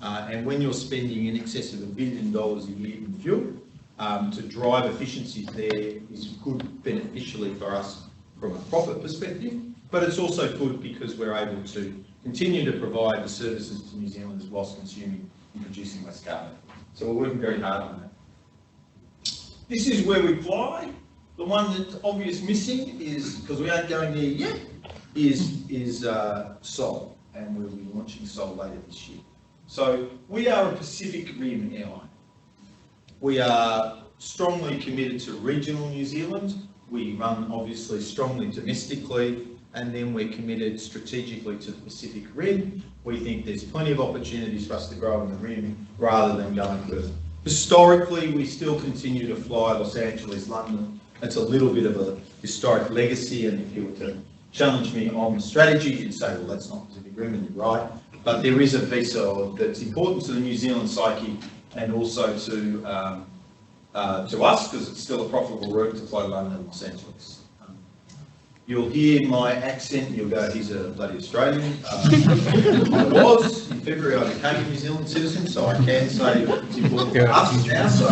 And when you're spending in excess of $1 billion a year in fuel, to drive efficiencies there is good beneficially for us from a profit perspective, but it's also good because we're able to continue to provide the services to New Zealanders whilst consuming and producing less carbon. So we're working very hard on that. This is where we fly. The one that's obvious missing is, because we aren't going there yet, is Sol, and we'll be launching Sol later this year. So we are a Pacific Rim airline. We are strongly committed to regional New Zealand. We run obviously strongly domestically, and then we're committed strategically to the Pacific Rim. We think there's plenty of opportunities for us to grow in the Rim rather than going further. Historically, we still continue to fly Los Angeles, London. It's a little bit of a historic legacy, and if you were to challenge me on the strategy, you'd say, well, that's not Pacific Rim, and you're right. But there is a visa that's important to the New Zealand psyche and also to us, because it's still a profitable route to fly London and Los Angeles. You'll hear my accent and you'll go, he's a bloody Australian. I was. In February I became a New Zealand citizen, so I can say it's important for us now, so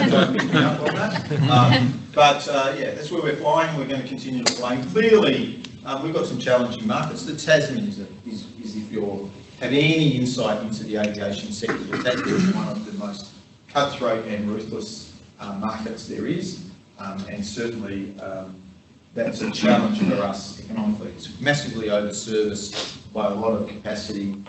don't pick me up on that. Yeah, that's where we're flying. We're going to continue to fly. Clearly, we've got some challenging markets. The Tasman is if you have any insight into the aviation sector, the Tasman is one of the most cutthroat and ruthless markets there is, and certainly that's a challenge for us economically. It's massively over-serviced by a lot of capacity.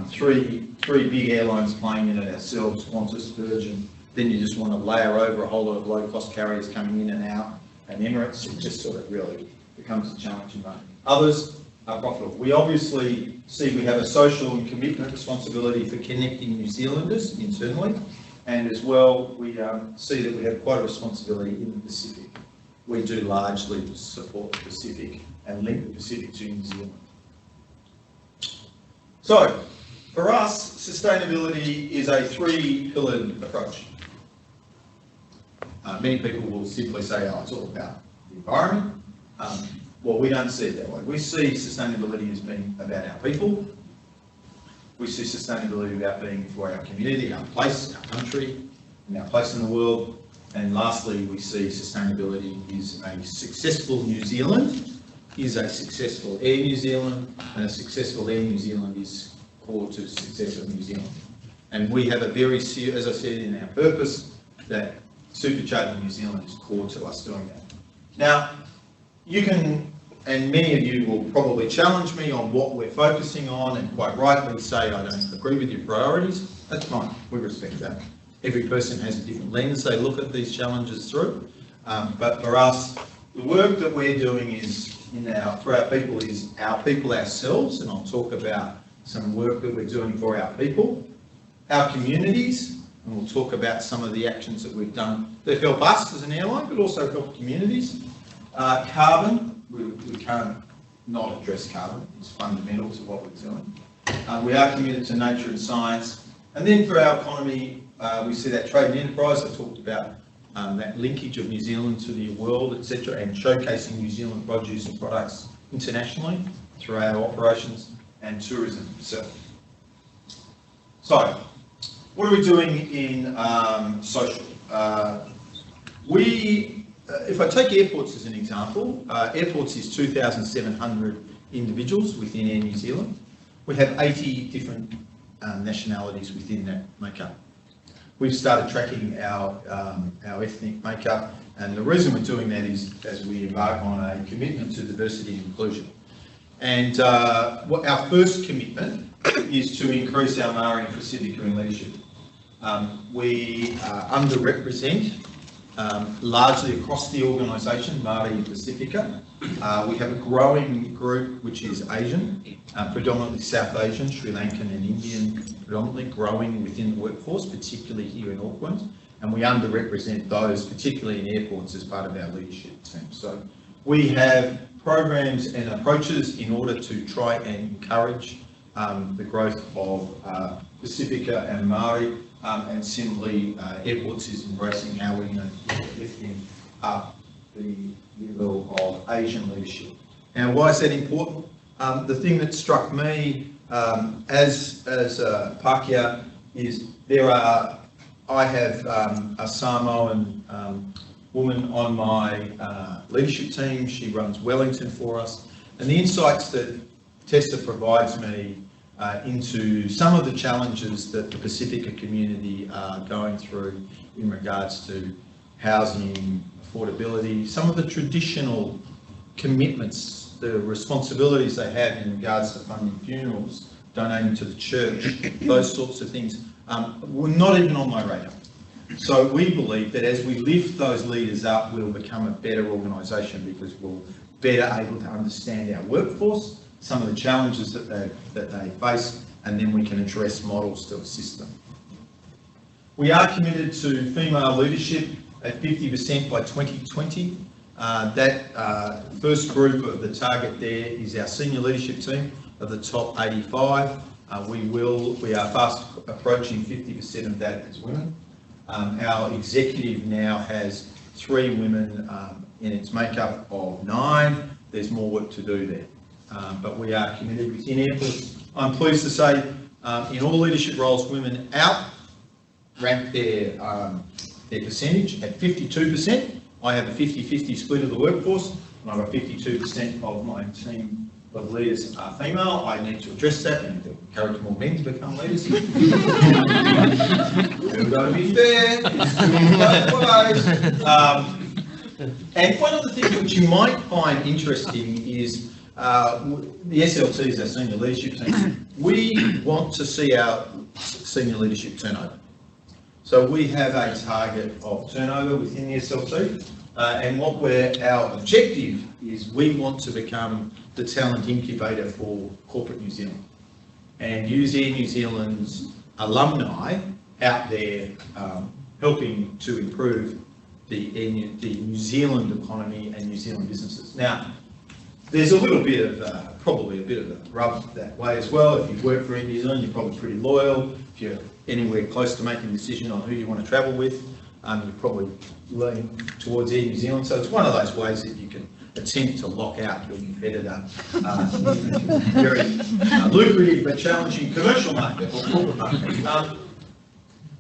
Three big airlines playing in it ourselves, Qantas, Virgin. Then you just want to layer over a whole lot of low-cost carriers coming in and out, and Emirates. It just sort of really becomes a challenging market. Others are profitable. We obviously see we have a social and commitment responsibility for connecting New Zealanders internally, and as well we see that we have quite a responsibility in the Pacific. We do largely support the Pacific and link the Pacific to New Zealand. So, for us, sustainability is a three-pillared approach. Many people will simply say, oh, it's all about the environment. Well, we don't see it that way. We see sustainability as being about our people. We see sustainability about being for our community, our place, our country, and our place in the world. And lastly, we see sustainability is a successful New Zealand, is a successful Air New Zealand, and a successful Air New Zealand is core to the success of New Zealand. And we have a very, as I said in our purpose, that supercharging New Zealand is core to us doing that. Now, you can, and many of you will probably challenge me on what we're focusing on, and quite rightly say I don't agree with your priorities. That's fine, we respect that. Every person has a different lens they look at these challenges through. But for us, the work that we're doing is for our people is our people ourselves, and I'll talk about some work that we're doing for our people, our communities, and we'll talk about some of the actions that we've done that help us as an airline, but also help communities. Carbon, we can't not address carbon. It's fundamental to what we're doing. We are committed to nature and science. And then for our economy, we see that trade and enterprise. I talked about that linkage of New Zealand to the world, etc., and showcasing New Zealand produce and products internationally through our operations, and tourism itself. So, what are we doing in social? If I take airports as an example, airports is 2,700 individuals within Air New Zealand. We have 80 different nationalities within that makeup. We've started tracking our ethnic makeup, and the reason we're doing that is as we embark on a commitment to diversity and inclusion. And our first commitment is to increase our Māori and Pacifica in leadership. We underrepresent largely across the organisation, Māori and Pacifica. We have a growing group which is Asian, predominantly South Asian, Sri Lankan and Indian, predominantly growing within the workforce, particularly here in Auckland. And we underrepresent those, particularly in airports, as part of our leadership team. So we have programs and approaches in order to try and encourage the growth of Pacifica and Māori, and similarly airports is embracing how we're going to lifting up the level of Asian leadership. Now, why is that important? The thing that struck me as Pākehā is I have a Samoan woman on my leadership team. She runs Wellington for us, and the insights that Tessa provides me into some of the challenges that the Pacifica community are going through in regards to housing, affordability, some of the traditional commitments, the responsibilities they have in regards to funding funerals, donating to the church, those sorts of things, were not even on my radar. So we believe that as we lift those leaders up, we'll become a better organisation because we'll better able to understand our workforce, some of the challenges that they face, and then we can address models to assist them. We are committed to female leadership at 50% by 2020. That first group of the target there is our senior leadership team of the top 85. We are fast approaching 50% of that as women. Our executive now has 3 women in its makeup of 9. There's more work to do there. But we are committed within airports. I'm pleased to say in all leadership roles, women outrank their percentage at 52%. I have a 50-50 split of the workforce, and I've got 52% of my team of leaders are female. I need to address that and to encourage more men to become leaders. We've got to be fair. And one of the things which you might find interesting is the SLTs, our senior leadership team. We want to see our senior leadership turnover. So we have a target of turnover within the SLT, and our objective is we want to become the talent incubator for corporate New Zealand and use Air New Zealand's alumni out there helping to improve the New Zealand economy and New Zealand businesses. Now, there's a little bit of, probably a bit of a rub that way as well. If you've worked for Air New Zealand, you're probably pretty loyal. If you're anywhere close to making a decision on who you want to travel with, you probably lean towards Air New Zealand. So it's one of those ways that you can attempt to lock out your competitor. Very lucrative but challenging commercial market or corporate market.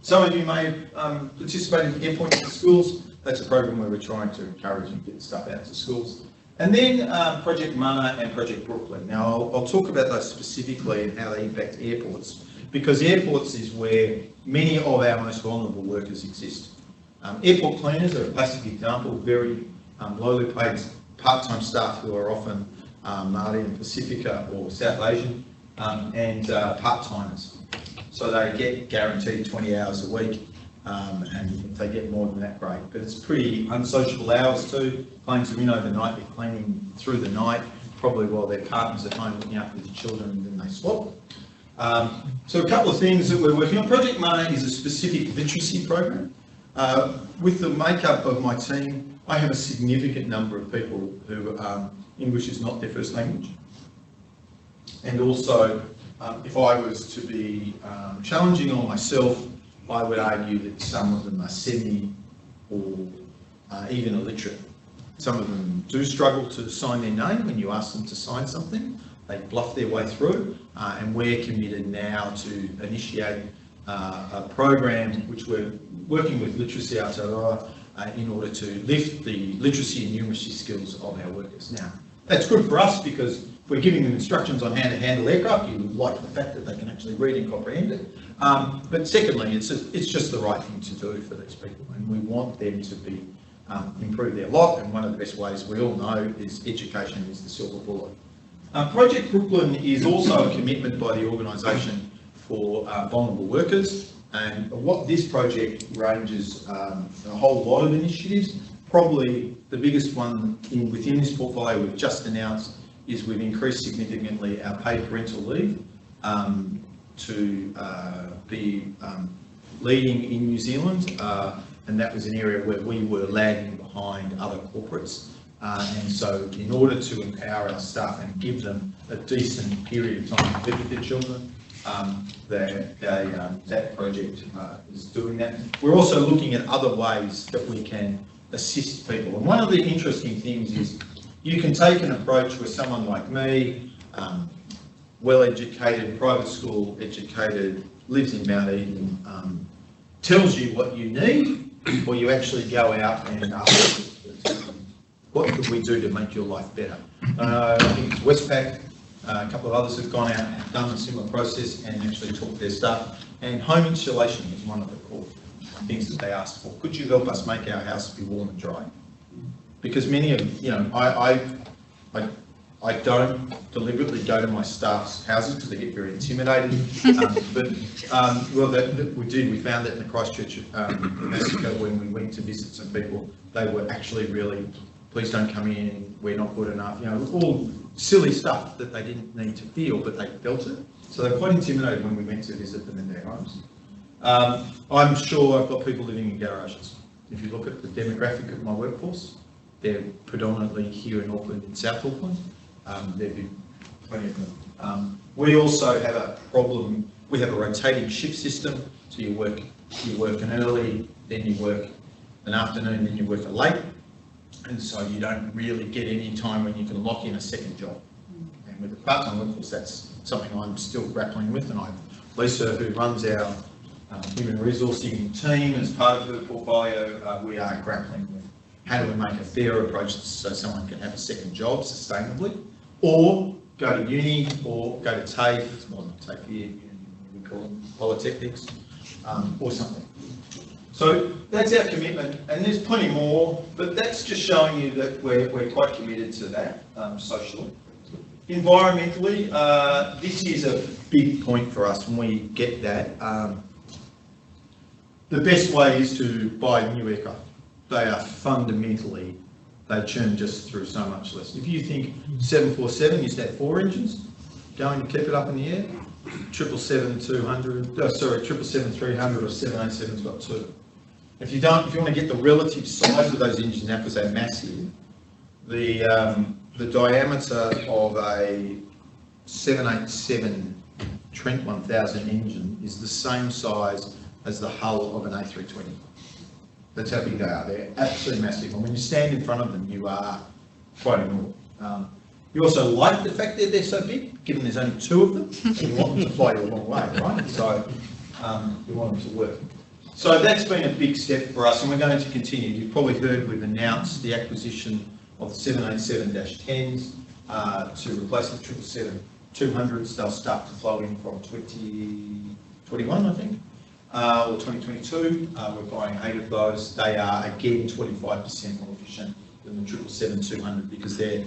Some of you may participate in Airpoint to Schools. That's a program where we're trying to encourage and get stuff out to schools. And then Project Mana and Project Brooklyn. Now I'll talk about those specifically and how they impact airports, because airports is where many of our most vulnerable workers exist. Airport cleaners are a classic example, very lowly paid part-time staff who are often Māori and Pacifica or South Asian and part-timers. So they get guaranteed 20 hours a week, and if they get more than that, great. But it's pretty unsociable hours too. Planes are in overnight, they're cleaning through the night, probably while their partner's at home looking after the children, and then they swap. So a couple of things that we're working on. Project Mana is a specific literacy program. With the makeup of my team, I have a significant number of people who English is not their first language. And also, if I was to be challenging on myself, I would argue that some of them are semi or even illiterate. Some of them do struggle to sign their name when you ask them to sign something. They bluff their way through, and we're committed now to initiate a program which we're working with Literacy Aotearoa in order to lift the literacy and numeracy skills of our workers. Now, that's good for us because we're giving them instructions on how to handle aircraft. You like the fact that they can actually read and comprehend it. But secondly, it's just the right thing to do for these people, and we want them to be improve their lot. And one of the best ways we all know is education is the silver bullet. Project Brooklyn is also a commitment by the organisation for vulnerable workers, and what this project ranges a whole lot of initiatives. Probably the biggest one within this portfolio we've just announced is we've increased significantly our paid parental leave to be leading in New Zealand, and that was an area where we were lagging behind other corporates. And so in order to empower our staff and give them a decent period of time to live with their children, that project is doing that. We're also looking at other ways that we can assist people. And one of the interesting things is you can take an approach where someone like me, well-educated, private school educated, lives in Mount Eden, tells you what you need, or you actually go out and ask, what could we do to make your life better? I think it's Westpac, a couple of others have gone out and done a similar process and actually talked their stuff. And home insulation is one of the core things that they asked for. Could you help us make our house be warm and dry? Because many of, you know, I don't deliberately go to my staff's houses because they get very intimidated. We did. We found that in the Christchurch massacre when we went to visit some people, they were actually really, please don't come in, we're not good enough. You know, all silly stuff that they didn't need to feel, but they felt it. So they were quite intimidated when we went to visit them in their homes. I'm sure I've got people living in garages. If you look at the demographic of my workforce, they're predominantly here in Auckland, in South Auckland. There'd be plenty of them. We also have a problem. We have a rotating shift system. So you work an early, then you work an afternoon, then you work a late, and so you don't really get any time when you can lock in a second job. And with the part-time workforce, that's something I'm still grappling with. And Lisa, who runs our human resourcing team as part of her portfolio, we are grappling with how do we make a fair approach so someone can have a second job sustainably, or go to uni, or go to TAFE, well not TAFE here, we call them polytechnics, or something. So that's our commitment, and there's plenty more, but that's just showing you that we're quite committed to that socially. Environmentally, this is a big point for us, and we get that. The best way is to buy new aircraft. They are fundamentally, they churn just through so much less. If you think 747 used to have 4 engines going to keep it up in the air, 777-300 or 787's got 2. If you want to get the relative size of those engines now, because they're massive, the diameter of a 787 Trent 1000 engine is the same size as the hull of an A320. That's how big they are. They're absolutely massive. And when you stand in front of them, you are quite enormous. You also like the fact that they're so big, given there's only 2 of them, and you want them to fly you a long way, right? So you want them to work. So that's been a big step for us, and we're going to continue. You've probably heard we've announced the acquisition of the 787-10s to replace the 777-200s. They'll start to flow in from 2021, I think. Or 2022, we're buying 8 of those. They are again 25% more efficient than the 777-200 because they're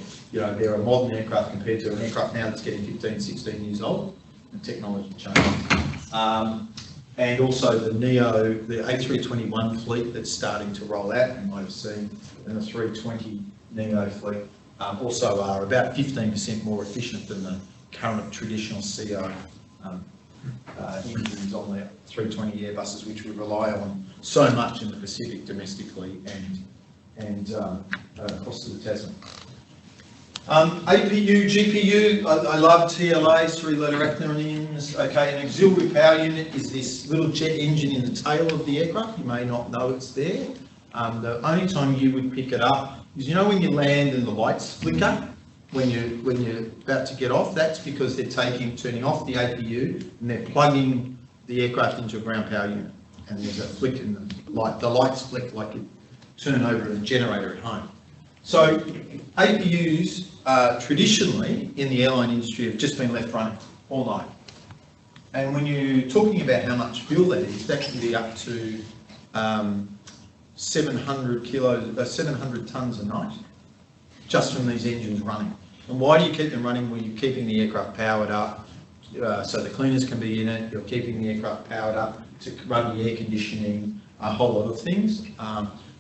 a modern aircraft compared to an aircraft now that's getting 15, 16 years old. And technology changes. And also the Neo, the A321 fleet that's starting to roll out, you might have seen, and the 320 Neo fleet also are about 15% more efficient than the current traditional CO engines on the 320 Airbuses, which we rely on so much in the Pacific domestically and across to the Tasman. APU, GPU, I love TLAs, 3-letter acronyms. Okay, an auxiliary power unit is this little jet engine in the tail of the aircraft. You may not know it's there. The only time you would pick it up is, you know, when you land and the lights flicker when you're about to get off. That's because they're turning off the APU and they're plugging the aircraft into a ground power unit. And there's a flick in the light. The lights flick like you turn over a generator at home. So APUs traditionally in the airline industry have just been left running all night. And when you're talking about how much fuel that is, that can be up to 700 tonnes a night just from these engines running. And why do you keep them running? Well, you're keeping the aircraft powered up so the cleaners can be in it. You're keeping the aircraft powered up to run the air conditioning, a whole lot of things.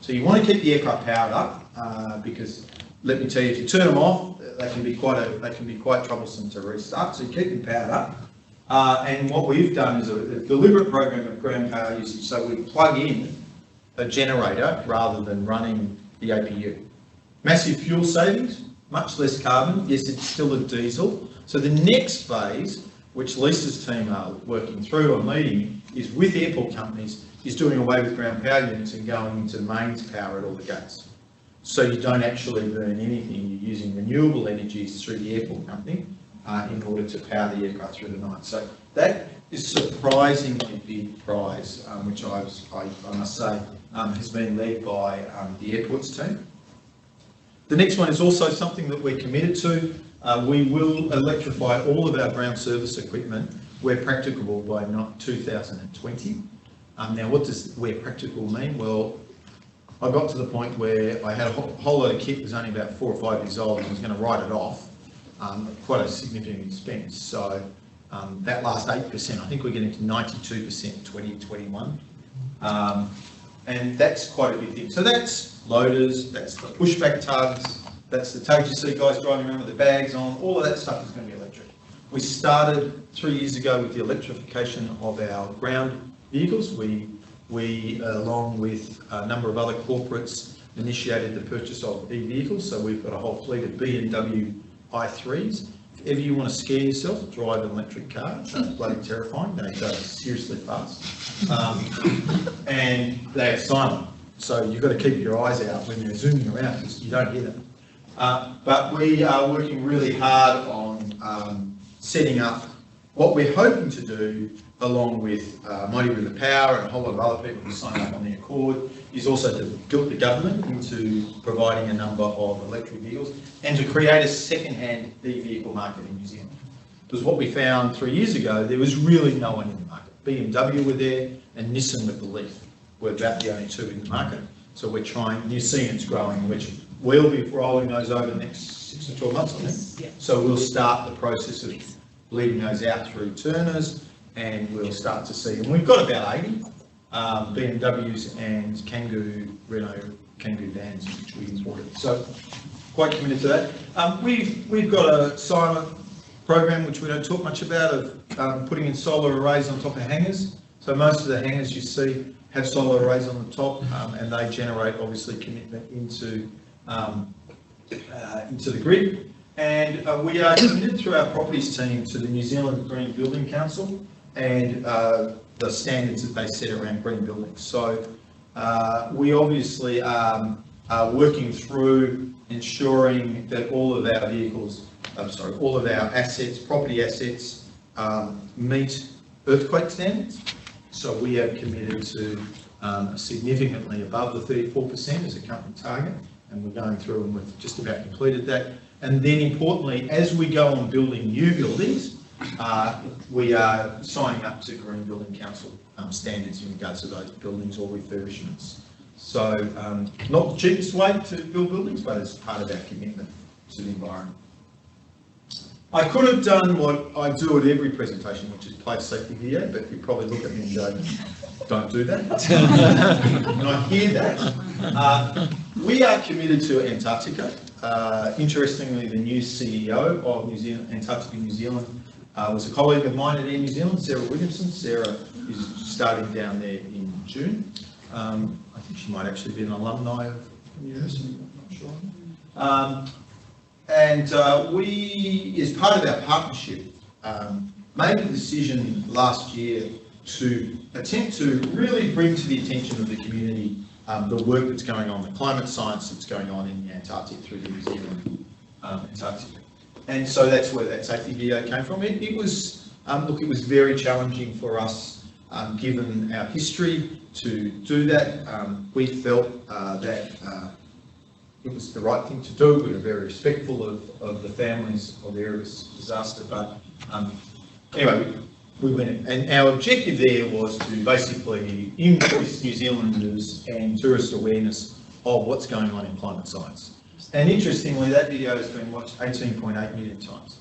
So you want to keep the aircraft powered up because, let me tell you, if you turn them off, they can be quite troublesome to restart. So you keep them powered up. And what we've done is a deliberate program of ground power usage. So we plug in a generator rather than running the APU. Massive fuel savings, much less carbon. Yes, it's still a diesel. So the next phase, which Lisa's team are working through and leading, is with airport companies, is doing away with ground power units and going into mains power at all the gates. So you don't actually burn anything. You're using renewable energies through the airport company in order to power the aircraft through the night. So that this surprisingly big prize, which I must say has been led by the airports team. The next one is also something that we're committed to. We will electrify all of our ground service equipment where practicable by 2020. Now, what does where practical mean? Well, I got to the point where I had a whole lot of kit that was only about 4 or 5 years old and was going to write it off, quite a significant expense. So that last 8%, I think we're getting to 92% 2021. And that's quite a big thing. So that's loaders, that's the pushback tugs, that's the tugs you see guys driving around with the bags on, all of that stuff is going to be electric. We started 3 years ago with the electrification of our ground vehicles. We, along with a number of other corporates, initiated the purchase of e-vehicles. So we've got a whole fleet of BMW i3s. If ever you want to scare yourself, drive an electric car. It's bloody terrifying. They go seriously fast. And they're silent. So you've got to keep your eyes out when you're zooming around because you don't hear them. But we are working really hard on setting up what we're hoping to do, along with Mighty River Power and a whole lot of other people who sign up on the Accord, is also to guilt the government into providing a number of electric vehicles and to create a second-hand e-vehicle market in New Zealand. Because what we found 3 years ago, there was really no one in the market. BMW were there and Nissan with the Leaf were about the only two in the market. So we're trying, you're seeing it's growing, which we'll be rolling those over the next 6 to 12 months, I think. Yeah. So we'll start the process of bleeding those out through Turners, and we'll start to see, and we've got about 80 BMWs and Renault Kangoo vans, which we imported. So quite committed to that. We've got a silent program, which we don't talk much about, of putting in solar arrays on top of hangars. So most of the hangars you see have solar arrays on the top, and they generate obviously commitment into the grid. And we are committed through our properties team to the New Zealand Green Building Council and the standards that they set around green buildings. So we obviously are working through ensuring that all of our vehicles, all of our assets, property assets, meet earthquake standards. So we have committed to significantly above the 34% as a company target, and we're going through and we've just about completed that. And then importantly, as we go on building new buildings, we are signing up to Green Building Council standards in regards to those buildings or refurbishments. So not the cheapest way to build buildings, but it's part of our commitment to the environment. I could have done what I do at every presentation, which is play a safety video, but you probably look at me and go, don't do that. And I hear that. We are committed to Antarctica. Interestingly, the new CEO of Antarctica New Zealand was a colleague of mine at Air New Zealand, Sarah Williamson. Sarah is starting down there in June. I think she might actually be an alumni of the university, I'm not sure. And we, as part of our partnership, made a decision last year to attempt to really bring to the attention of the community the work that's going on, the climate science that's going on in the Antarctic through the New Zealand Antarctica. And so that's where that safety video came from. It was, look, it was very challenging for us, given our history, to do that. We felt that it was the right thing to do. We were very respectful of the families of the area of this disaster, but anyway, we went, and our objective there was to basically increase New Zealanders and tourist awareness of what's going on in climate science. And interestingly, that video has been watched 18.8 million times.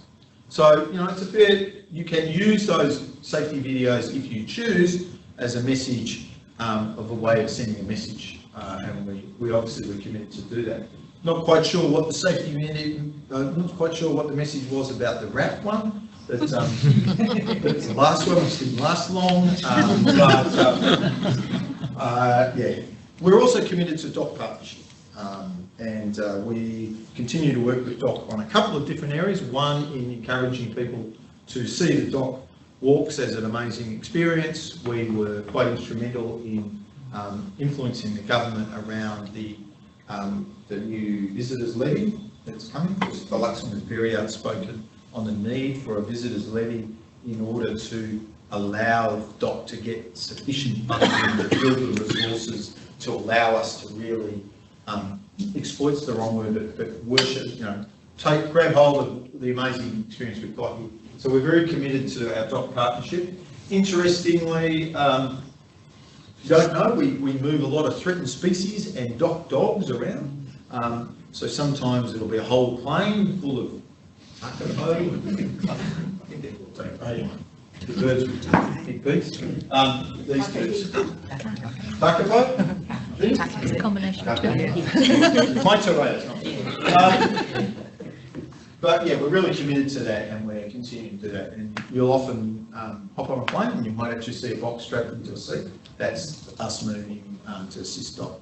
So, you know, it's a fair, you can use those safety videos if you choose as a message, of a way of sending a message. And we obviously were committed to do that. Not quite sure what the safety minute, not quite sure what the message was about the wrap one. That's the last one, which didn't last long. Yeah, we're also committed to DOC partnership, and we continue to work with DOC on a couple of different areas. One, in encouraging people to see the DOC walks as an amazing experience. We were quite instrumental in influencing the government around the new visitors levy that's coming, because the Luxon was very outspoken on the need for a visitors levy in order to allow DOC to get sufficient funding to build the resources to allow us to really exploit's the wrong word, but worship, grab hold of the amazing experience we've got here. So we're very committed to our DOC partnership. Interestingly, if you don't know, we move a lot of threatened species and DOC dogs around. So sometimes it'll be a whole plane full of the birds with big beaks. These birds. Takafo? It's a combination of two. My but yeah, we're really committed to that and we're continuing to do that. And you'll often hop on a plane and you might actually see a box strapped into a seat. That's us moving to assist DOC.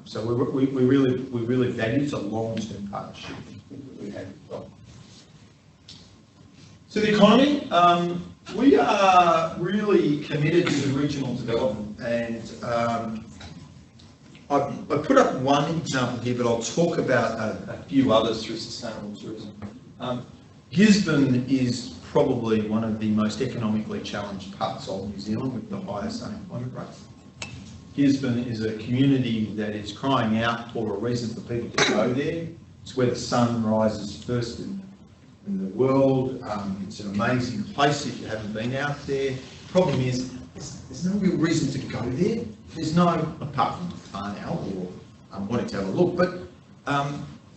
So we really value the long-term partnership that we have with DOC. So the economy, we are really committed to regional development, and I put up one example here, but I'll talk about a few others through sustainable tourism. Gisborne is probably one of the most economically challenged parts of New Zealand with the highest unemployment rates. Gisborne is a community that is crying out for a reason for people to go there. It's where the sun rises first in the world. It's an amazing place if you haven't been out there. The problem is, there's no real reason to go there. There's no, apart from fun out or wanting to have a look, but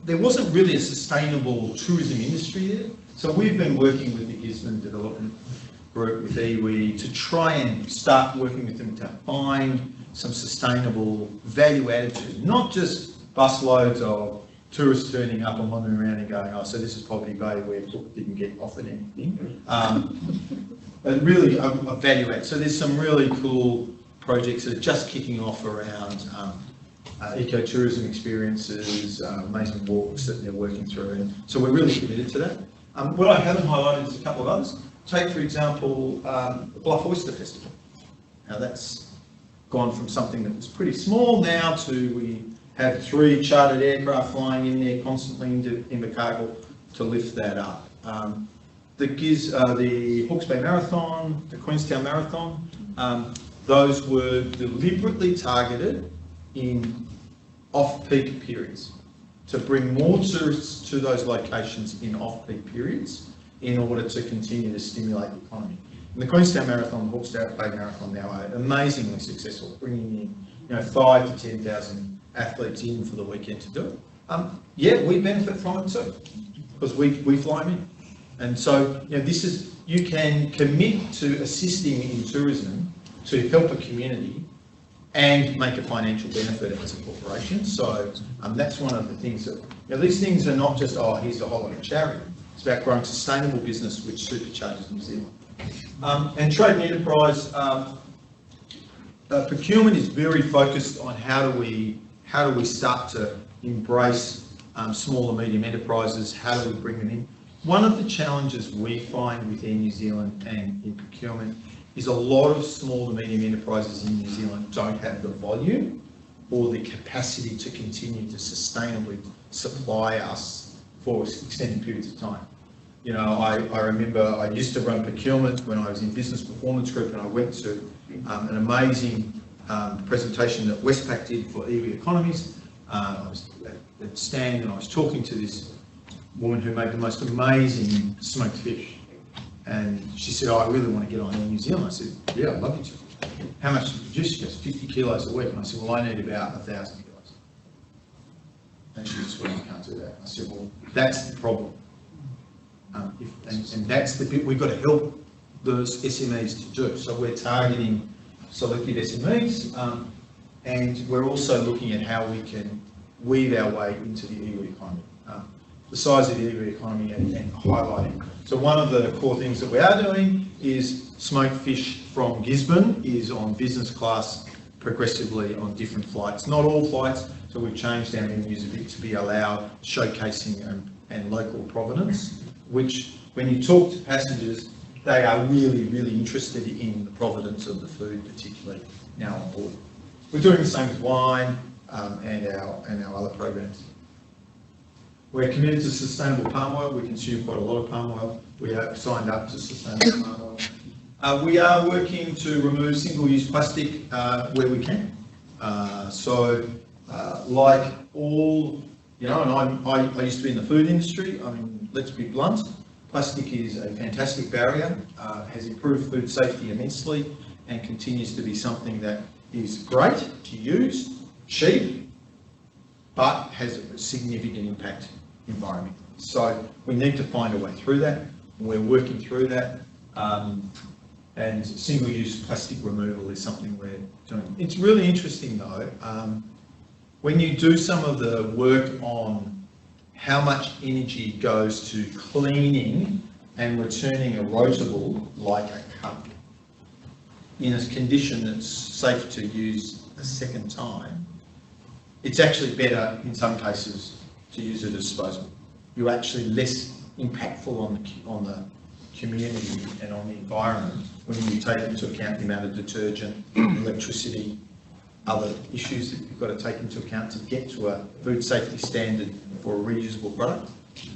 there wasn't really a sustainable tourism industry there. So we've been working with the Gisborne Development Group, with iwi, to try and start working with them to find some sustainable value added to it. Not just busloads of tourists turning up and wandering around and going, oh, so this is Poverty Bay where Cook didn't get offered anything. But really a value add. So there's some really cool projects that are just kicking off around ecotourism experiences, amazing walks that they're working through. And so we're really committed to that. What I haven't highlighted is a couple of others. Take, for example, the Bluff Oyster Festival. Now that's gone from something that was pretty small now to we have 3 chartered aircraft flying in there constantly into Invercargill to lift that up. The Hawke's Bay Marathon, the Queenstown Marathon, those were deliberately targeted in off-peak periods to bring more tourists to those locations in off-peak periods in order to continue to stimulate the economy. And the Queenstown Marathon, the Hawke's Bay Marathon now are amazingly successful, bringing in 5,000 to 10,000 athletes in for the weekend to do it. Yeah, we benefit from it too, because we fly them in. And so, this is, you can commit to assisting in tourism to help a community and make a financial benefit as a corporation. So that's one of the things that, these things are not just, oh, here's a whole lot of charity. It's about growing sustainable business which supercharges New Zealand. And trade and enterprise, procurement is very focused on how do we start to embrace small and medium enterprises, how do we bring them in. One of the challenges we find within New Zealand and in procurement is a lot of small to medium enterprises in New Zealand don't have the volume or the capacity to continue to sustainably supply us for extended periods of time. I remember I used to run procurement when I was in Business Performance Group, and I went to an amazing presentation that Westpac did for iwi economies. I was at the stand and I was talking to this woman who made the most amazing smoked fish. And she said, oh, I really want to get on Air New Zealand. I said, yeah, I'd love you to. How much do you produce? She goes, 50 kilos a week. And I said, well, I need about 1,000 kilos. And she just went, I can't do that. I said, well, that's the problem. And that's the bit we've got to help those SMEs to do. So we're targeting selected SMEs, and we're also looking at how we can weave our way into the iwi economy. The size of the iwi economy and highlighting. So one of the core things that we are doing is smoked fish from Gisborne is on business class progressively on different flights. Not all flights, so we've changed our menus a bit to be allowed showcasing and local provenance, which when you talk to passengers, they are really, really interested in the provenance of the food, particularly now on board. We're doing the same with wine and our other programs. We're committed to sustainable palm oil. We consume quite a lot of palm oil. We have signed up to sustainable palm oil. We are working to remove single-use plastic where we can. Like all, you know, and I used to be in the food industry. I mean, let's be blunt, plastic is a fantastic barrier, has improved food safety immensely, and continues to be something that is great to use, cheap, but has a significant impact environmentally. So we need to find a way through that. We're working through that. And single-use plastic removal is something we're doing. It's really interesting though, when you do some of the work on how much energy goes to cleaning and returning a rotable like a cup in a condition that's safe to use a second time, it's actually better in some cases to use it as disposable. You're actually less impactful on the community and on the environment when you take into account the amount of detergent, electricity, other issues that you've got to take into account to get to a food safety standard for a reusable product.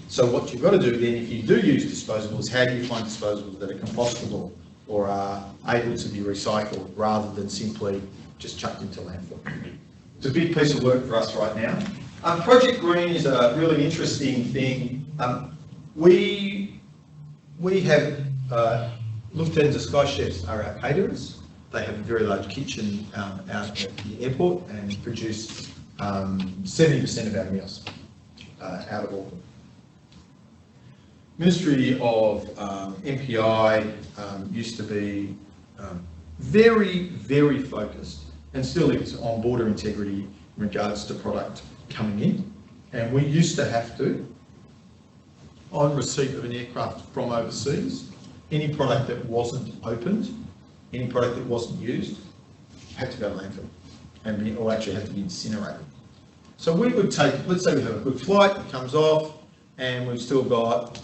So what you've got to do then, if you do use disposables, how do you find disposables that are compostable or are able to be recycled rather than simply just chucked into landfill? It's a big piece of work for us right now. Project Green is a really interesting thing. We have Lufthansa Sky Chefs are our caterers. They have a very large kitchen out at the airport and produce 70% of our meals out of Auckland. Ministry of MPI used to be very, very focused, and still is, on border integrity in regards to product coming in. And we used to have to, on receipt of an aircraft from overseas, any product that wasn't opened, any product that wasn't used, had to go to landfill and or actually had to be incinerated. So we would take, let's say we have a good flight, it comes off, and we've still got,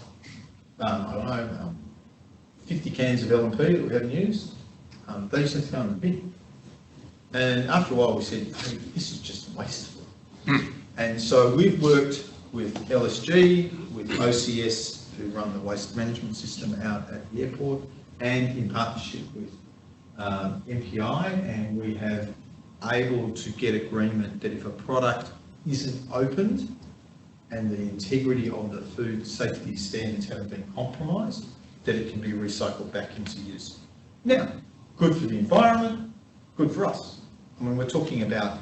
I don't know, 50 cans of LNP that we haven't used. They used to have to go in the bin. And after a while we said, hey, this is just wasteful. And so we've worked with LSG, with OCS, who run the waste management system out at the airport, and in partnership with MPI, and we have able to get agreement that if a product isn't opened and the integrity of the food safety standards haven't been compromised, that it can be recycled back into use. Now, good for the environment, good for us. I mean, we're talking about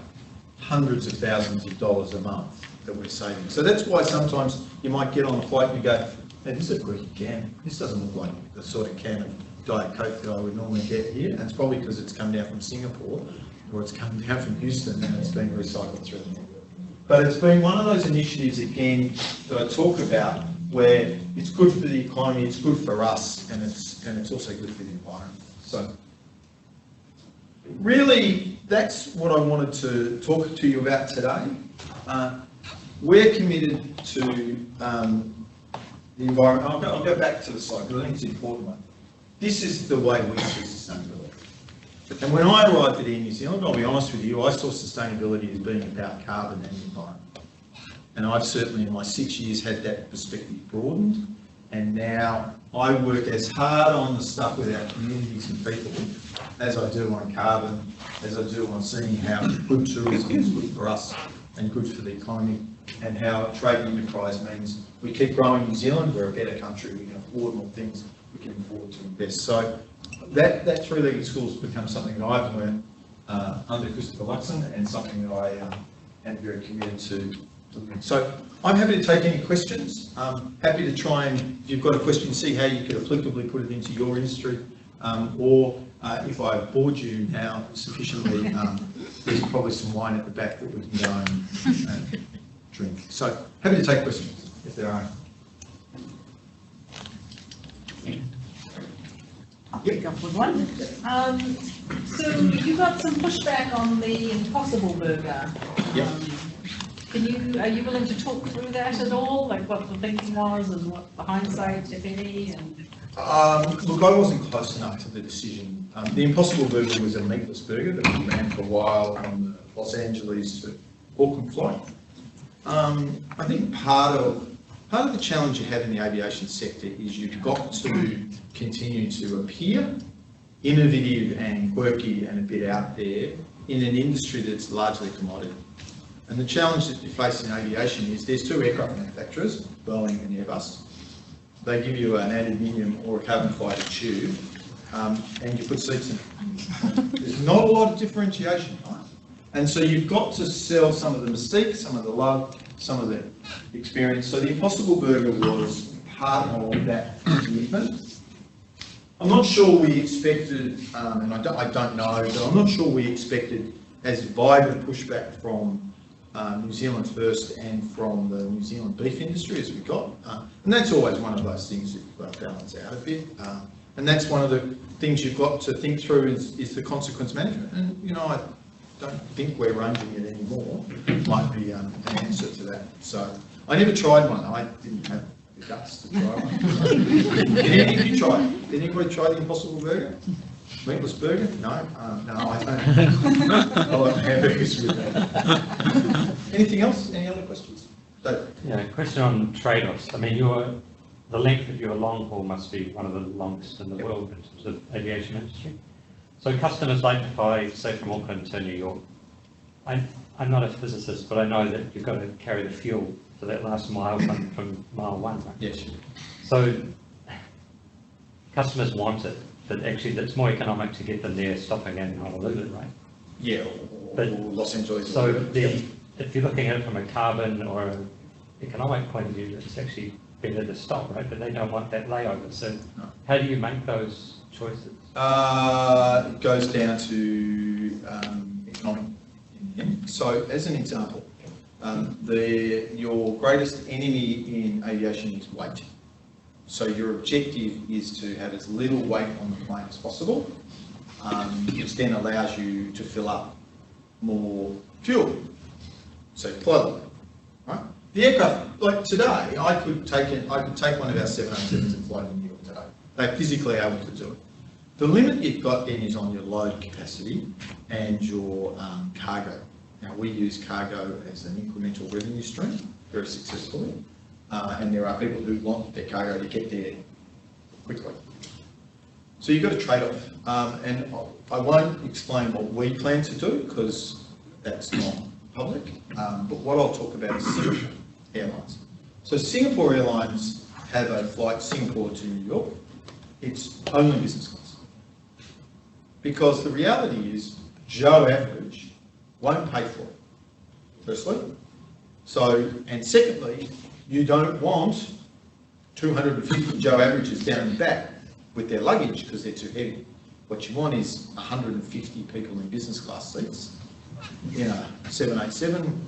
hundreds of thousands of dollars a month that we're saving. So that's why sometimes you might get on a flight and you go, hey, this is a great can. This doesn't look like the sort of can of Diet Coke that I would normally get here. And it's probably because it's come down from Singapore or it's come down from Houston and it's been recycled through the network. But it's been one of those initiatives, again, that I talk about where it's good for the economy, it's good for us, and it's also good for the environment. So really, that's what I wanted to talk to you about today. We're committed to the environment. I'll go back to the slide because I think it's an important one. This is the way we see sustainability. And when I arrived at Air New Zealand, I'll be honest with you, I saw sustainability as being about carbon and the environment. And I've certainly in my 6 years had that perspective broadened. And now I work as hard on the stuff with our communities and people as I do on carbon, as I do on seeing how good tourism is good for us and good for the economy, and how trade and enterprise means we keep growing New Zealand, we're a better country, we can afford more things, we can afford to invest. So that three-legged school has become something that I've learned under Christopher Luxon, and something that I am very committed to. So I'm happy to take any questions. Happy to try and, if you've got a question, see how you could applicably put it into your industry, or if I've bored you now sufficiently, there's probably some wine at the back that we can go and drink. So happy to take questions if there are. I'll pick up with one. So you got some pushback on the Impossible Burger. Yep. Are you willing to talk through that at all, like what the thinking was and what the hindsight, if any? And Look, I wasn't close enough to the decision. The Impossible Burger was a meatless burger that we ran for a while on the Los Angeles to Auckland flight. I think part of the challenge you have in the aviation sector is you've got to continue to appear innovative and quirky and a bit out there in an industry that's largely commodity. And the challenge that you face in aviation is there's two aircraft manufacturers, Boeing and Airbus. They give you an aluminium or a carbon fibre tube, and you put seats in it. There's not a lot of differentiation, right? And so you've got to sell some of the mystique, some of the love, some of the experience. So the Impossible Burger was part of that commitment. I'm not sure we expected, and I don't know, but I'm not sure we expected as vibrant pushback from New Zealand First and from the New Zealand beef industry as we got. And that's always one of those things that you've got to balance out a bit. And that's one of the things you've got to think through is the consequence management. And, you know, I don't think we're ranging it anymore. Might be an answer to that. So I never tried one. I didn't have the guts to try one. Did you try? Did anybody try the Impossible Burger? Meatless burger? No, no, I don't. I like hamburgers with that. Anything else? Any other questions? David? Yeah, question on trade-offs. I mean, the length of your long haul must be one of the longest in the world in terms of aviation industry. So customers, like if I say from Auckland to New York, I'm not a physicist, but I know that you've got to carry the fuel for that last mile from mile one, right? Yes. So customers want it, but actually that's more economic to get them there stopping in Honolulu, right? Yeah, or Los Angeles. So if you're looking at it from a carbon or an economic point of view, it's actually better to stop, right? But they don't want that layover. So how do you make those choices? It goes down to economic. So as an example, your greatest enemy in aviation is weight. So your objective is to have as little weight on the plane as possible, which then allows you to fill up more fuel. So fly, right? The aircraft, like today, I could take one of our 787s and fly to New York today. They're physically able to do it. The limit you've got then is on your load capacity and your cargo. Now we use cargo as an incremental revenue stream very successfully. And there are people who want their cargo to get there quickly. So you've got a trade-off. And I won't explain what we plan to do because that's not public. But what I'll talk about is Singapore Airlines. So Singapore Airlines have a flight Singapore to New York. It's only business class. Because the reality is Joe Average won't pay for it, firstly. So, and secondly, you don't want 250 Joe Averages down the back with their luggage because they're too heavy. What you want is 150 people in business class seats in a 787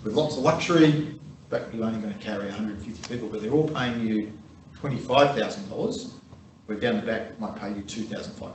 with lots of luxury, but you're only going to carry 150 people, but they're all paying you $25,000, where down the back might pay you $2,500.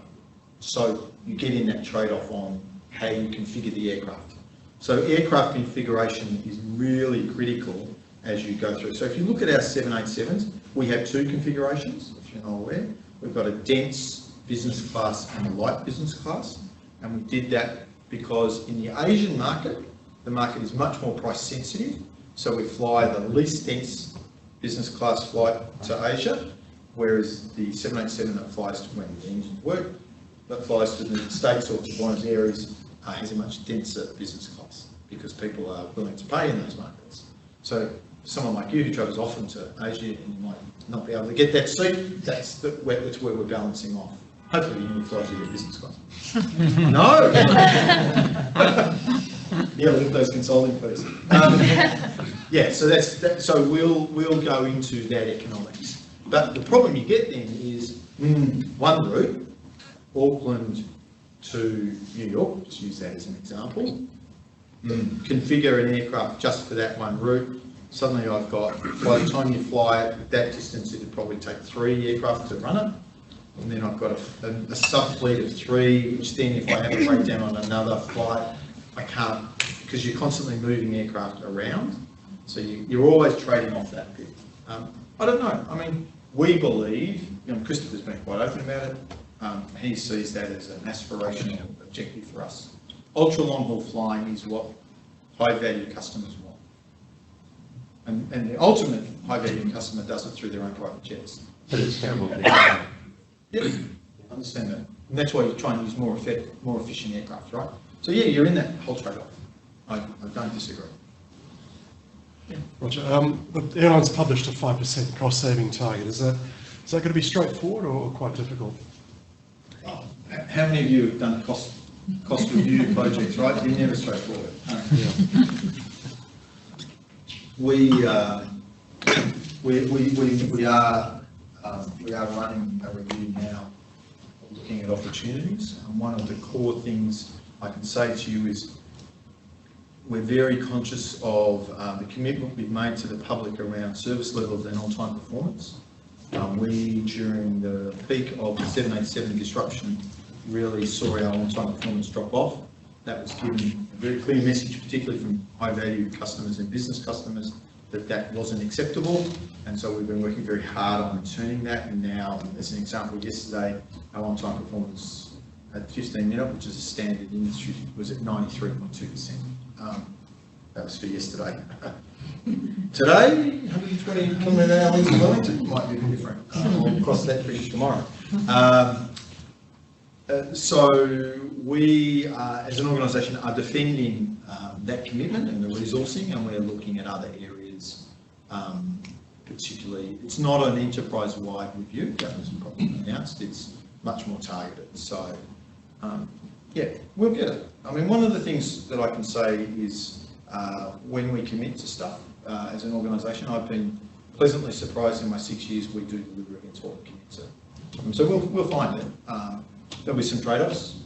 So you get in that trade-off on how you configure the aircraft. So aircraft configuration is really critical as you go through. So if you look at our 787s, we have two configurations, if you're not aware. We've got a dense business class and a light business class. And we did that because in the Asian market, the market is much more price sensitive. So we fly the least dense business class flight to Asia, whereas the 787 that flies to when the engines work, that flies to the States or to Buenos Aires has a much denser business class because people are willing to pay in those markets. So someone like you who travels often to Asia and you might not be able to get that seat, that's where we're balancing off. Hopefully you fly to your business class. No! Yeah, leave those consulting fees. Yeah, so so we'll go into that economics. But the problem you get then is one route, Auckland to New York, let's use that as an example, configure an aircraft just for that one route. Suddenly I've got, by the time you fly it that distance, it'd probably take 3 aircraft to run it. And then I've got a sub-fleet of 3, which then if I have a breakdown on another flight, I can't, because you're constantly moving aircraft around. So you're always trading off that bit. I don't know, I mean, we believe, Christopher's been quite open about it, he sees that as an aspirational objective for us. Ultra long haul flying is what high value customers want. And the ultimate high value customer does it through their own private jets. But it's terrible. Yeah, I understand that. And that's why you try and use more efficient aircraft, right? So yeah, you're in that whole trade-off. I don't disagree. Roger. The airlines published a 5% cost-saving target. Is that going to be straightforward or quite difficult? Oh, how many of you have done cost review projects, right? They're never straightforward. Yeah. We are running a review now, looking at opportunities. And one of the core things I can say to you is we're very conscious of the commitment we've made to the public around service levels and on-time performance. We, during the peak of the 787 disruption, really saw our on-time performance drop off. That was given a very clear message, particularly from high-value customers and business customers, that wasn't acceptable. And so we've been working very hard on returning that. And now, as an example, yesterday, our on-time performance at 15 minutes, which is a standard industry, was at 93.2%. That was for yesterday. Today, 120 km/h into Wellington might be different. We'll cross that bridge tomorrow. So we, as an organisation, are defending that commitment and the resourcing, and we're looking at other areas, particularly. It's not an enterprise-wide review, that was probably announced, it's much more targeted. So, yeah, we'll get it. I mean, one of the things that I can say is when we commit to stuff as an organisation, I've been pleasantly surprised in my 6 years we do deliver against what we commit to. So we'll find it. There'll be some trade-offs,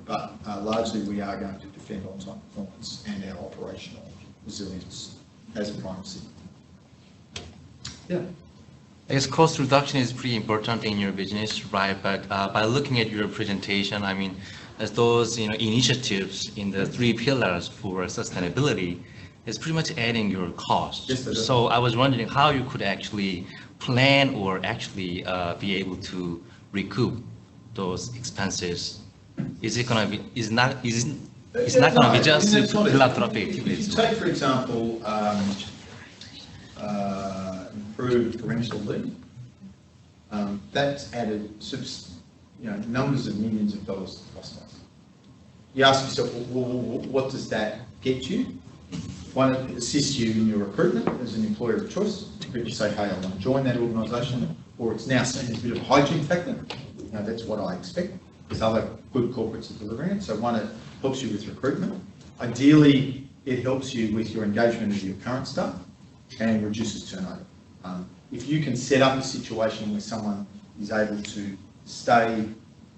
but largely we are going to defend on-time performance and our operational resilience as a primacy. Yeah. I guess cost reduction is pretty important in your business, right? But by looking at your presentation, I mean, as those initiatives in the 3 pillars for sustainability is pretty much adding your cost. Yes, so I was wondering how you could actually plan or actually be able to recoup those expenses. Is it going to be? It's not going to be just philanthropic activities. If you take, for example, improved parental leave, that's added numbers of millions of dollars to the cost base. You ask yourself, well, what does that get you? One, it assists you in your recruitment as an employer of choice. People say, hey, I want to join that organisation, or it's now seen as a bit of a hygiene factor. That's what I expect, because other good corporates are delivering it. So one, it helps you with recruitment. Ideally, it helps you with your engagement of your current staff and reduces turnover. If you can set up a situation where someone is able to stay,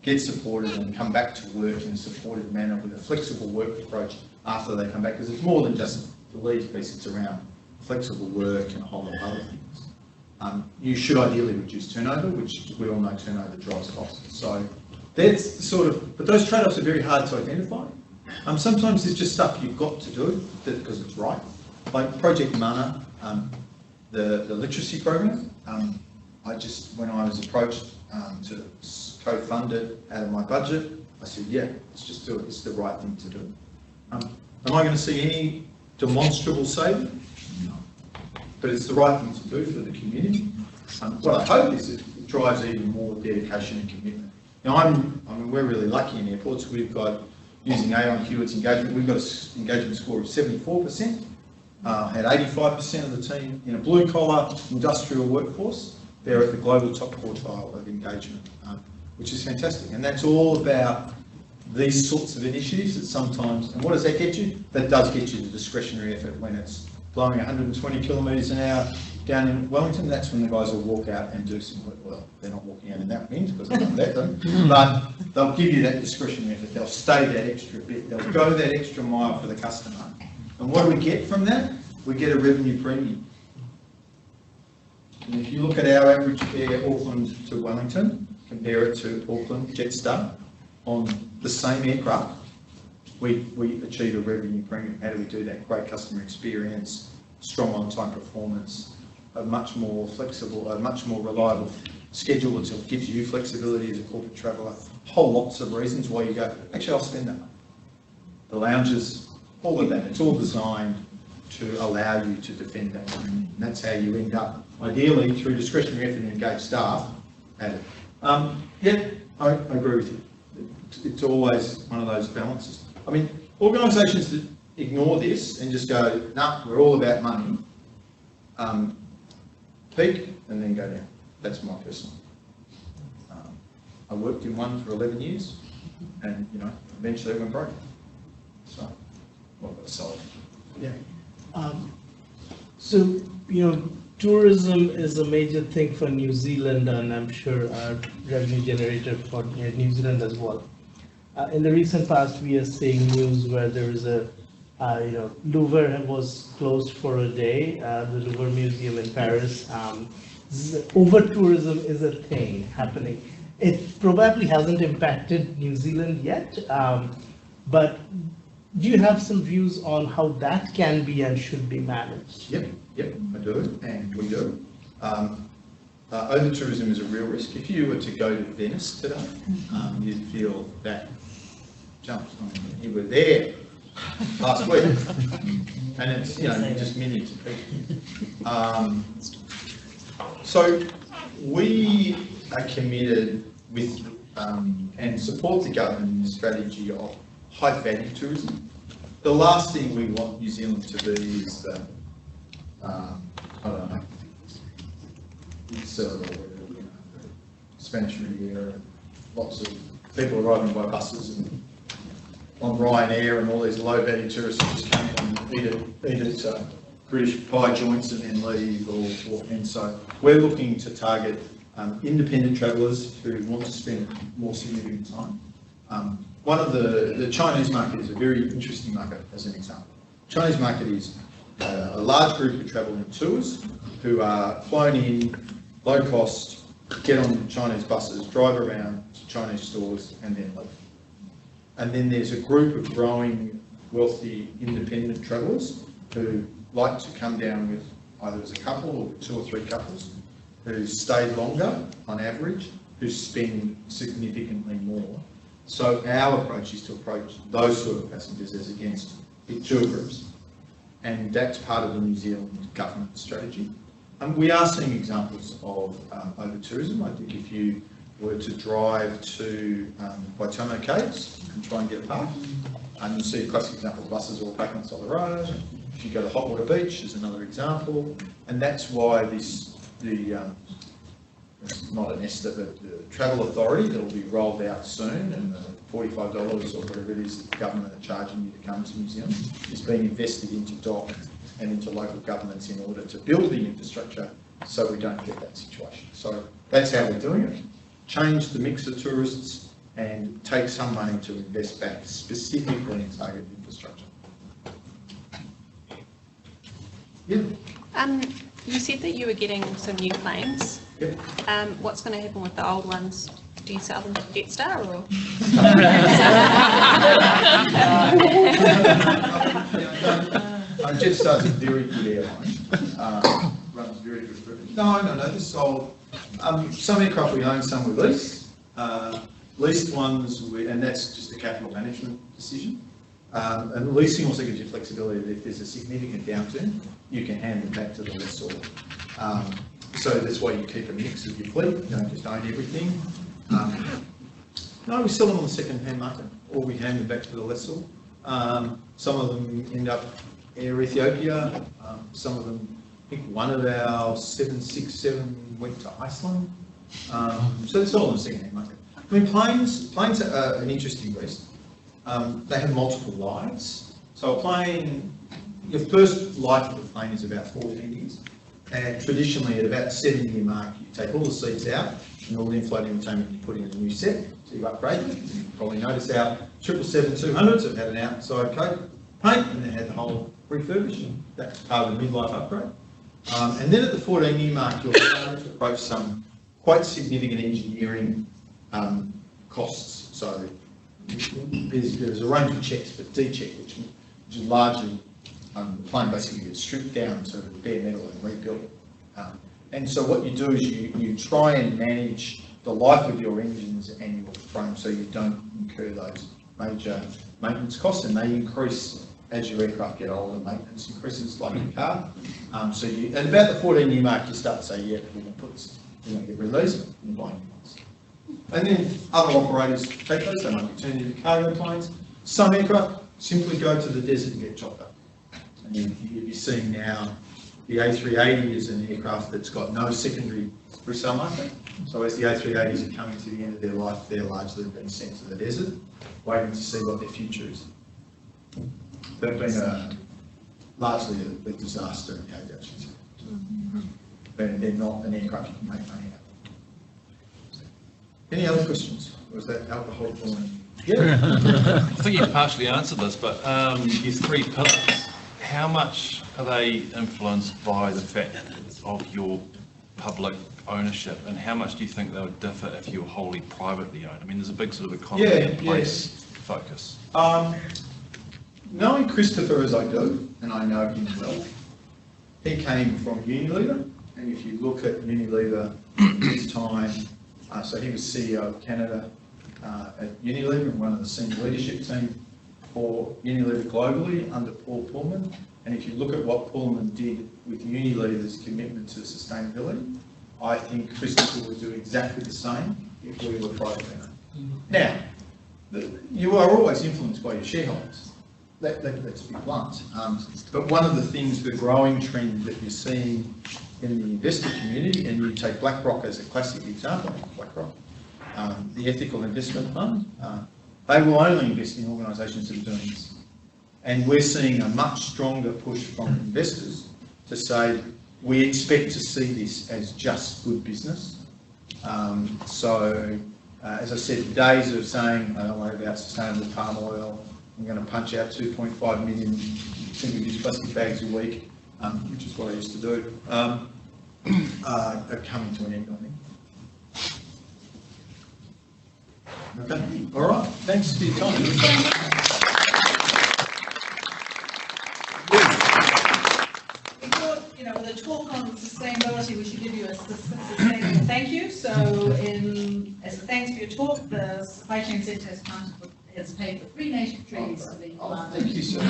get supported and come back to work in a supportive manner with a flexible work approach after they come back, because it's more than just the leave piece, it's around flexible work and a whole lot of other things. You should ideally reduce turnover, which we all know turnover drives costs. So that's the sort of, but those trade-offs are very hard to identify. Sometimes it's just stuff you've got to do because it's right. Like Project Mana, the literacy program, when I was approached to co-fund it out of my budget, I said, yeah, let's just do it. It's the right thing to do. Am I going to see any demonstrable saving? No. But it's the right thing to do for the community. What I hope is it drives even more dedication and commitment. Now, we're really lucky in airports. We've got, using Aon Hewitt's engagement, we've got an engagement score of 74%. Had 85% of the team in a blue-collar industrial workforce. They're at the global top quartile of engagement, which is fantastic. And that's all about these sorts of initiatives that sometimes, and what does that get you? That does get you the discretionary effort when it's blowing 120 kilometres an hour down in Wellington. That's when the guys will walk out and do some work. Well, they're not walking out in that wind because they don't let them, but they'll give you that discretionary effort. They'll stay that extra bit. They'll go that extra mile for the customer. And what do we get from that? We get a revenue premium. And if you look at our average fare Auckland to Wellington, compare it to Auckland Jetstar, on the same aircraft, we achieve a revenue premium. How do we do that? Great customer experience, strong on-time performance, a much more flexible, a much more reliable schedule that gives you flexibility as a corporate traveller. Whole lots of reasons why you go, actually I'll spend that money. The lounges, all of that, it's all designed to allow you to defend that money. And that's how you end up, ideally, through discretionary effort and engaged staff, at it. Yeah, I agree with you. it's always one of those balances. I mean, organisations that ignore this and just go, no, we're all about money, peak and then go down. That's my personal. I worked in one for 11 years and, you know, eventually I went broke. So, well, got sold. Yeah. So, you know, tourism is a major thing for New Zealand, and I'm sure a revenue generator for New Zealand as well. In the recent past, we are seeing news where there is a, you know, Louvre was closed for a day, the Louvre Museum in Paris. Over-tourism is a thing happening. It probably hasn't impacted New Zealand yet, but do you have some views on how that can be and should be managed? Yep, I do, and we do. Over-tourism is a real risk. If you were to go to Venice today, you'd feel that jumps on you. You were there last week, and it's, you know, just millions of people. So we are committed with and support the government strategy of high-value tourism. The last thing we want New Zealand to be is the, I don't know, it's Spanish Riviera, lots of people arriving by buses and on Ryanair, and all these low-value tourists who just come in and eat at British pie joints and then leave, and so we're looking to target independent travellers who want to spend more significant time. One of the Chinese market is a very interesting market, as an example. Chinese market is a large group of travelling tours who are flown in, low cost, get on Chinese buses, drive around to Chinese stores and then leave. And then there's a group of growing, wealthy, independent travellers who like to come down with either as a couple or 2 or 3 couples who stay longer on average, who spend significantly more. So our approach is to approach those sort of passengers as against big tour groups. And that's part of the New Zealand government strategy. We are seeing examples of over-tourism. I think if you were to drive to Waitomo Caves and try and get a park, you'll see a classic example of buses all parked on the side of the road. If you go to Hotwater Beach, is another example. And that's why it's not an ESTA, but the Travel Authority that will be rolled out soon, and the $45 or whatever it is that the government are charging you to come to New Zealand is being invested into DOC and into local governments in order to build the infrastructure so we don't get that situation. So that's how we're doing it. Change the mix of tourists and take some money to invest back specifically in targeted infrastructure. Yeah. You said that you were getting some new planes. Yep. What's going to happen with the old ones? Do you sell them to Jetstar or? Jetstar's a very good airline. Runs very good. No, this is old. Some aircraft we own, some we lease. Leased ones, and that's just a capital management decision. And leasing also gives you flexibility that if there's a significant downturn, you can hand it back to the lessor. So that's why you keep a mix of your fleet, you don't just own everything. No, we sell them on the second-hand market, or we hand them back to the lessor. Some of them end up Air Ethiopia, some of them, I think one of our 767 went to Iceland. So it's all on the second-hand market. I mean, planes are an interesting beast. They have multiple lives. So a plane, your first life of the plane is about 14 years. And traditionally at about the 7-year mark, you take all the seats out and all the inflating entertainment, you put in a new set, so you upgrade them. You probably notice our 777-200s have had an outside coat paint and they had the whole refurbishing. That's part of the midlife upgrade. And then at the 14-year mark, you're starting to approach some quite significant engineering costs. So there's a range of checks, but D-check, which is largely the plane basically gets stripped down to bare metal and rebuilt. And so what you do is you try and manage the life of your engines and your frame so you don't incur those major maintenance costs, and they increase as your aircraft get older. Maintenance increases like a car. So at about the 14-year mark, you start to say, yeah, we're going to get rid of these and buy new ones. And then other operators take those, they might be turned into cargo planes. Some aircraft simply go to the desert and get chopped up. And you're seeing now the A380 is an aircraft that's got no secondary resale market. So as the A380s are coming to the end of their life, they're largely being sent to the desert, waiting to see what their future is. They've been largely a disaster in the aviation sector. They're not an aircraft you can make money out of. Any other questions? Or was that alcohol pouring? Yeah. I think you partially answered this, but your 3 pillars, how much are they influenced by the fact of your public ownership, and how much do you think they would differ if you were wholly privately owned? I mean, there's a big sort of economy in place focus. Knowing Christopher as I do, and I know him well, he came from Unilever, and if you look at Unilever his time, so he was CEO of Canada at Unilever and one of the senior leadership team for Unilever globally under Paul Pullman. And if you look at what Pullman did with Unilever's commitment to sustainability, I think Christopher would do exactly the same if we were privately owned. Now, you are always influenced by your shareholders. Let's be blunt. But one of the things, the growing trend that you're seeing in the investor community, and you take BlackRock as a classic example, BlackRock, the Ethical Investment Fund, they will only invest in organisations that are doing this. And we're seeing a much stronger push from investors to say, we expect to see this as just good business. As I said, the days of saying, I don't worry about sustainable palm oil, I'm going to punch out 2.5 million single-use plastic bags a week, which is what I used to do, are coming to an end, I think. Okay, all right, thanks for your time. With a talk on sustainability, we should give you a sustainable thank you. So as a thanks for your talk, the Supply Chain Centre has paid for 3 native trees for the Thank you, sir.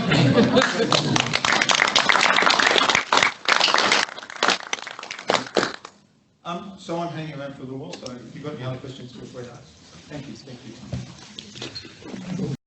So I'm hanging around for a little while, so if you've got any other questions, feel free to ask. Thank you.